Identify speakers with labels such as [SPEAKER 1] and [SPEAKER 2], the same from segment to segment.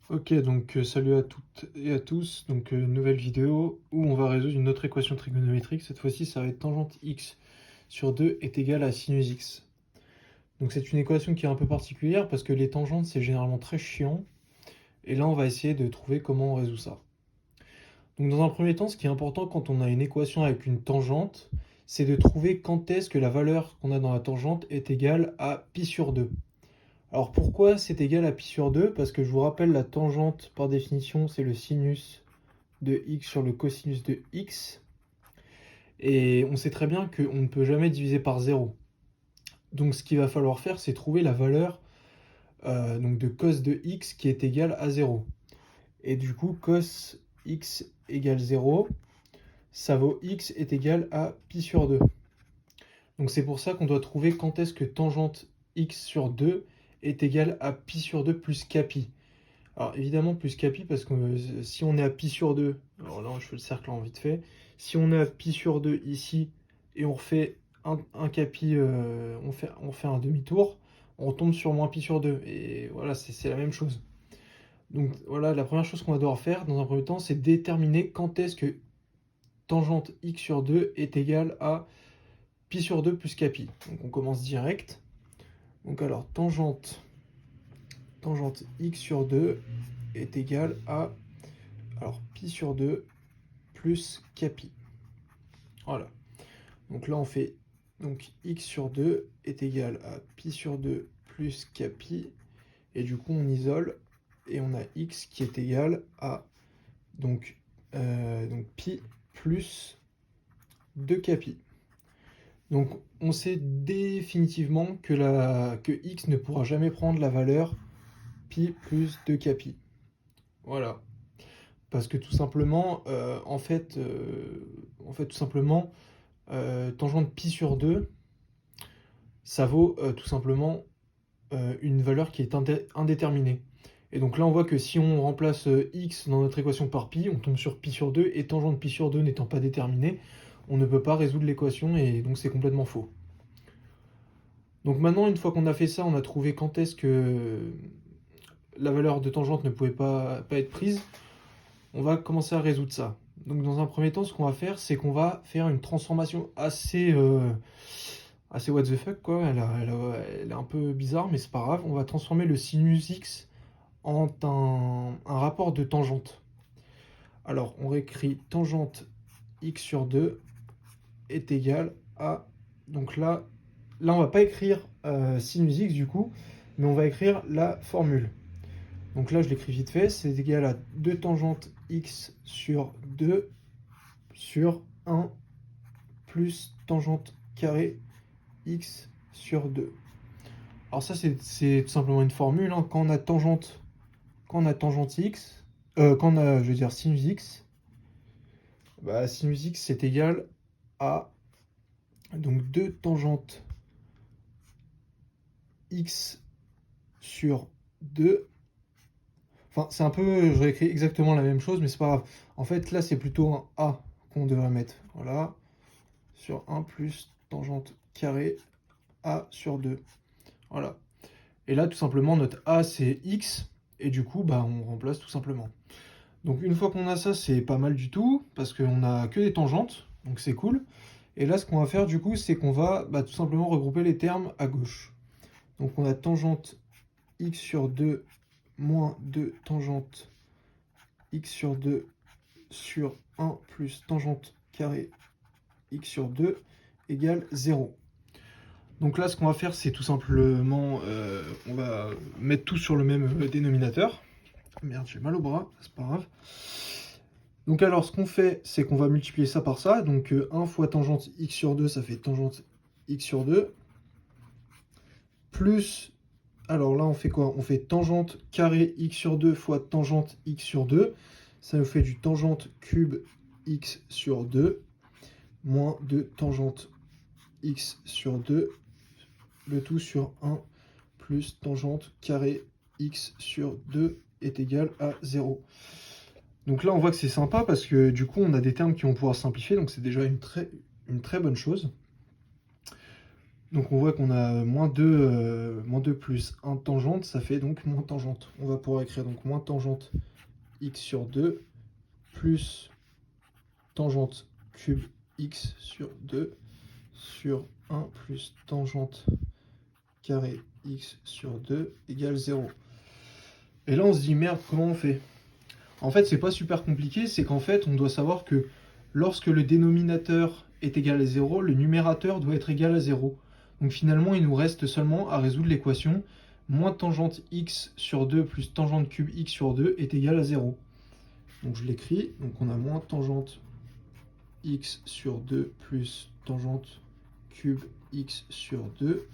[SPEAKER 1] Ok, donc salut à toutes et à tous. Donc nouvelle vidéo où on va résoudre une autre équation trigonométrique. Cette fois-ci, ça va être tangente x sur 2 est égale à sinus x. Donc c'est une équation qui est un peu particulière parce que les tangentes, c'est généralement très chiant. Et là, on va essayer de trouver comment on résout ça. Donc dans un premier temps, ce qui est important quand on a une équation avec une tangente, c'est de trouver quand est-ce que la valeur qu'on a dans la tangente est égale à pi sur 2. Alors pourquoi c'est égal à pi sur 2? Parce que je vous rappelle, la tangente, par définition, c'est le sinus de x sur le cosinus de x. Et on sait très bien qu'on ne peut jamais diviser par 0. Donc ce qu'il va falloir faire, c'est trouver la valeur donc de cos de x qui est égale à 0. Et du coup, cos x égale 0, ça vaut x est égal à pi sur 2. Donc c'est pour ça qu'on doit trouver quand est-ce que tangente x sur 2 est égal à pi sur 2 plus capi. Alors évidemment plus capi parce que si on est à pi sur 2, alors là je fais le cercle en vite fait, si on est à pi sur 2 ici et on refait un capi, on fait un demi-tour, on tombe sur moins pi sur 2 et voilà c'est la même chose. Donc voilà, la première chose qu'on va devoir faire dans un premier temps, c'est déterminer quand est-ce que tangente x sur 2 est égale à pi sur 2 plus capi. Donc on commence direct. Donc alors tangente x sur 2 est égale à alors pi sur 2 plus capi. Voilà. Donc là on fait donc x sur 2 est égal à pi sur 2 plus capi et du coup on isole et on a x qui est égal à donc pi plus 2 capi. Donc on sait définitivement que x ne pourra jamais prendre la valeur pi plus 2 capi. Voilà. Parce que tout simplement, tout simplement, tangente pi sur 2, ça vaut tout simplement une valeur qui est indéterminée. Et donc là, on voit que si on remplace x dans notre équation par pi, on tombe sur pi sur 2, et tangente pi sur 2 n'étant pas déterminée, on ne peut pas résoudre l'équation, et donc c'est complètement faux. Donc maintenant, une fois qu'on a fait ça, on a trouvé quand est-ce que la valeur de tangente ne pouvait pas être prise, on va commencer à résoudre ça. Donc dans un premier temps, ce qu'on va faire, c'est qu'on va faire une transformation assez what the fuck, quoi. Elle est un peu bizarre, mais c'est pas grave. On va transformer le sinus x en un rapport de tangente. Alors, on réécrit tangente x sur 2 est égal à... Donc là on va pas écrire sinus x du coup, mais on va écrire la formule. Donc là, je l'écris vite fait, c'est égal à 2 tangentes x sur 2 sur 1 plus tangente carré x sur 2. Alors ça, c'est tout simplement une formule. Hein. Quand on a tangente x, quand on a, je veux dire, sinus x, bah, sinus x, c'est égal à donc 2 tangentes x sur 2. Enfin, c'est un peu, je réécris exactement la même chose, mais c'est pas grave. En fait, là, c'est plutôt un a qu'on devrait mettre. Voilà. Sur 1 plus tangente carré a sur 2. Voilà. Et là, tout simplement, notre a, c'est x. Et du coup, bah, on remplace tout simplement. Donc une fois qu'on a ça, c'est pas mal du tout, parce qu'on a que des tangentes, donc c'est cool. Et là, ce qu'on va faire du coup, c'est qu'on va tout simplement regrouper les termes à gauche. Donc on a tangente x sur 2 moins 2 tangente x sur 2 sur 1 plus tangente carré x sur 2 égale 0. Donc là, ce qu'on va faire, c'est tout simplement, on va mettre tout sur le même dénominateur. Merde, j'ai mal au bras, c'est pas grave. Donc alors, ce qu'on fait, c'est qu'on va multiplier ça par ça. Donc 1 fois tangente x sur 2, ça fait tangente x sur 2. Plus, alors là, on fait quoi? On fait tangente carré x sur 2 fois tangente x sur 2. Ça nous fait du tangente cube x sur 2, moins de tangente x sur 2, le tout sur 1 plus tangente carré x sur 2 est égal à 0. Donc là, on voit que c'est sympa parce que du coup, on a des termes qui vont pouvoir simplifier, donc c'est déjà une très bonne chose. Donc on voit qu'on a moins 2 plus 1 tangente, ça fait donc moins tangente. On va pouvoir écrire donc moins tangente x sur 2 plus tangente cube x sur 2 sur 1 plus tangente carré x sur 2 égale 0. Et là on se dit merde, comment on fait? En fait c'est pas super compliqué, c'est qu'en fait on doit savoir que lorsque le dénominateur est égal à 0, le numérateur doit être égal à 0. Donc finalement il nous reste seulement à résoudre l'équation moins tangente x sur 2 plus tangente cube x sur 2 est égal à 0. Donc je l'écris, donc on a moins tangente x sur 2 plus tangente cube x sur 2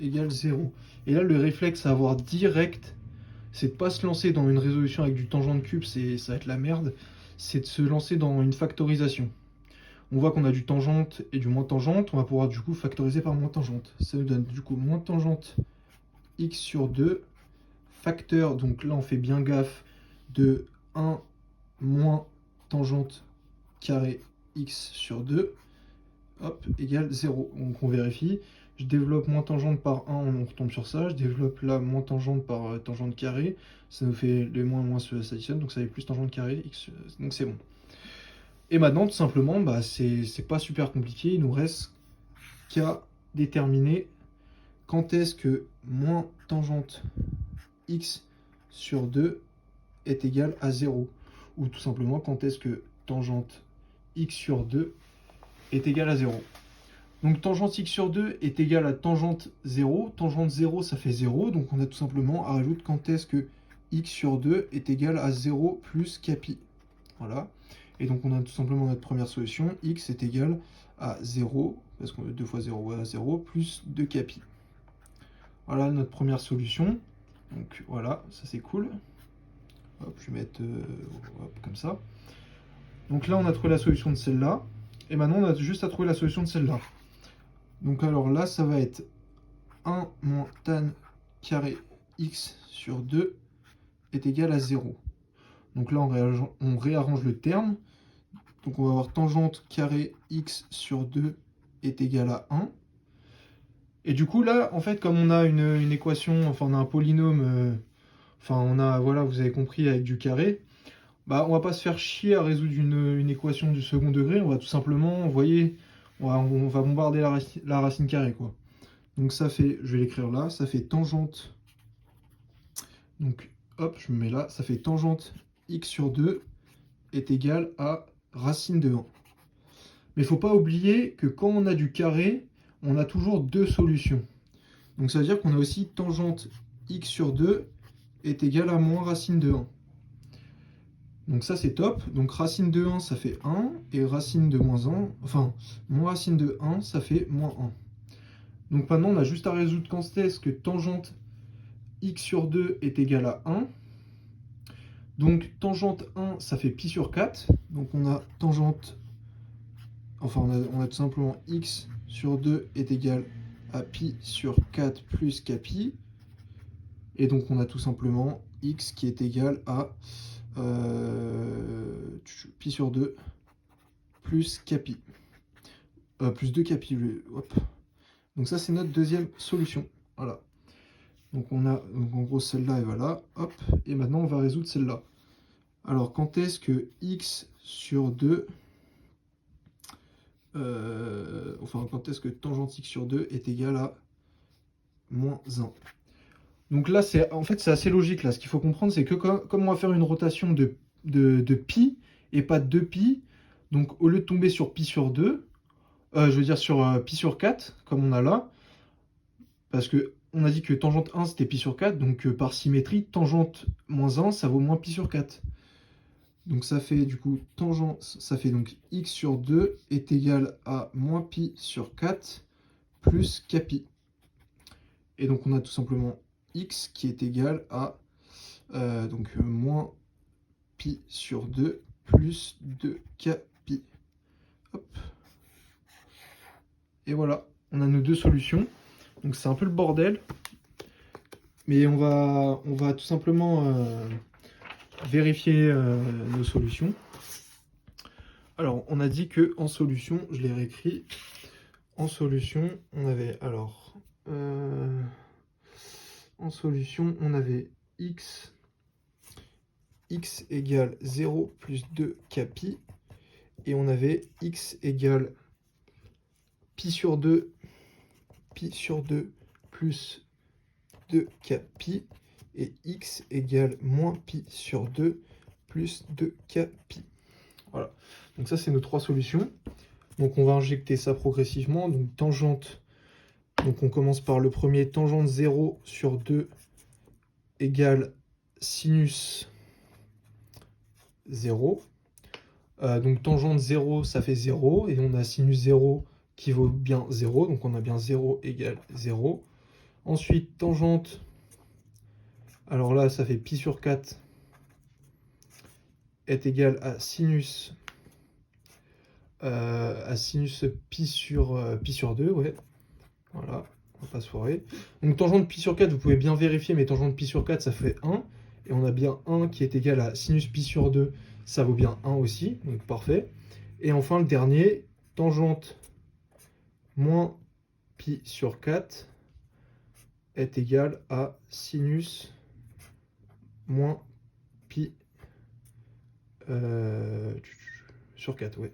[SPEAKER 1] égale 0. Et là, le réflexe à avoir direct, c'est de ne pas se lancer dans une résolution avec du tangente cube, ça va être la merde, c'est de se lancer dans une factorisation. On voit qu'on a du tangente et du moins tangente, on va pouvoir du coup factoriser par moins tangente. Ça nous donne du coup moins tangente x sur 2, facteur, donc là on fait bien gaffe, de 1 moins tangente carré x sur 2, hop, égale 0. Donc on vérifie. Je développe moins tangente par 1, on retombe sur ça. Je développe là moins tangente par tangente carré. Ça nous fait les moins s'additionnent, donc ça fait plus tangente carré x. Donc c'est bon. Et maintenant, tout simplement, bah, c'est pas super compliqué. Il nous reste qu'à déterminer quand est-ce que moins tangente x sur 2 est égal à 0. Ou tout simplement quand est-ce que tangente x sur 2 est égal à 0. Donc tangente x sur 2 est égal à tangente 0. Tangente 0, ça fait 0. Donc on a tout simplement à rajouter quand est-ce que x sur 2 est égal à 0 plus capi. Voilà. Et donc on a tout simplement notre première solution. X est égal à 0, parce que 2 fois 0 à 0, plus 2 capi. Voilà notre première solution. Donc voilà, ça c'est cool. Hop, je vais mettre comme ça. Donc là, on a trouvé la solution de celle-là. Et maintenant, on a juste à trouver la solution de celle-là. Donc alors là, ça va être 1 moins tan carré x sur 2 est égal à 0. Donc là, on réarrange le terme. Donc on va avoir tangente carré x sur 2 est égal à 1. Et du coup, là, en fait, comme on a une équation, enfin on a un polynôme, enfin on a, voilà, vous avez compris, avec du carré, bah, on va pas se faire chier à résoudre une équation du second degré, on va tout simplement, vous voyez, on va bombarder la racine carrée, quoi. Donc ça fait, je vais l'écrire là, ça fait tangente, donc hop, je me mets là, ça fait tangente x sur 2 est égal à racine de 1. Mais il ne faut pas oublier que quand on a du carré, on a toujours deux solutions. Donc ça veut dire qu'on a aussi tangente x sur 2 est égal à moins racine de 1. Donc ça c'est top. Donc racine de 1 ça fait 1 et racine de moins 1, enfin moins racine de 1 ça fait moins 1. Donc maintenant on a juste à résoudre quand est-ce que tangente x sur 2 est égal à 1. Donc tangente 1 ça fait pi sur 4. Donc on a tangente, enfin on a tout simplement x sur 2 est égal à pi sur 4 plus capi. Et donc on a tout simplement x qui est égal à pi sur 2 plus capi. Plus 2 capi. Hop. Donc ça c'est notre deuxième solution. Voilà. Donc on a, donc en gros celle-là elle va là. Hop. Et maintenant on va résoudre celle-là. Alors quand est-ce que x sur 2... enfin quand est-ce que tangente x sur 2 est égal à moins 1. Donc là, en fait, c'est assez logique. Là. Ce qu'il faut comprendre, c'est que comme on va faire une rotation de pi et pas de 2pi, donc au lieu de tomber sur pi sur 2, je veux dire sur pi sur 4, comme on a là, parce que on a dit que tangente 1, c'était pi sur 4, donc par symétrie, tangente moins 1, ça vaut moins pi sur 4. Donc ça fait du coup tangente, ça fait donc x sur 2 est égal à moins pi sur 4 plus capi. Et donc on a tout simplement x qui est égal à moins pi sur 2 plus 2 capi. Hop. Et voilà, on a nos deux solutions. Donc c'est un peu le bordel. Mais on va tout simplement vérifier nos solutions. Alors on a dit que en solution, je l'ai réécrit. En solution, on avait alors En solution, on avait x égale 0 plus 2k pi, et on avait x égale pi sur 2 plus 2k pi, et x égale moins pi sur 2 plus 2k pi. Voilà, donc ça c'est nos trois solutions. Donc on va injecter ça progressivement. Donc tangente, donc on commence par le premier, tangente 0 sur 2 égale sinus 0. Donc tangente 0, ça fait 0, et on a sinus 0 qui vaut bien 0, donc on a bien 0 égale 0. Ensuite, tangente, alors là, ça fait pi sur 4 est égal à sinus pi sur 2, ouais. Voilà, on va pas se foirer. Donc tangente pi sur 4, vous pouvez bien vérifier, mais tangente pi sur 4, ça fait 1. Et on a bien 1 qui est égal à sinus pi sur 2, ça vaut bien 1 aussi, donc parfait. Et enfin, le dernier, tangente moins pi sur 4 est égal à sinus moins pi sur 4, ouais.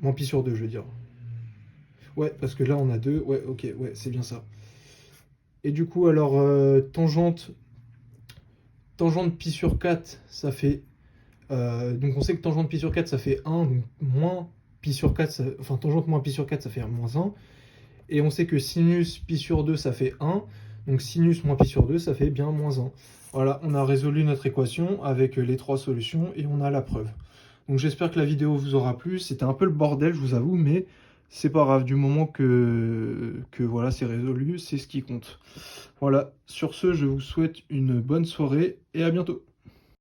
[SPEAKER 1] Moins pi sur 2, je veux dire. Ouais, parce que là, on a 2. Ouais, ok, ouais, c'est bien ça. Et du coup, alors, tangente pi sur 4, ça fait... donc on sait que tangente pi sur 4, ça fait 1, donc moins pi sur 4, enfin tangente moins pi sur 4, ça fait moins 1. Et on sait que sinus pi sur 2, ça fait 1. Donc sinus moins pi sur 2, ça fait bien moins 1. Voilà, on a résolu notre équation avec les trois solutions et on a la preuve. Donc j'espère que la vidéo vous aura plu. C'était un peu le bordel, je vous avoue, mais c'est pas grave. Du moment que voilà, c'est résolu, c'est ce qui compte. Voilà, sur ce, je vous souhaite une bonne soirée et à bientôt.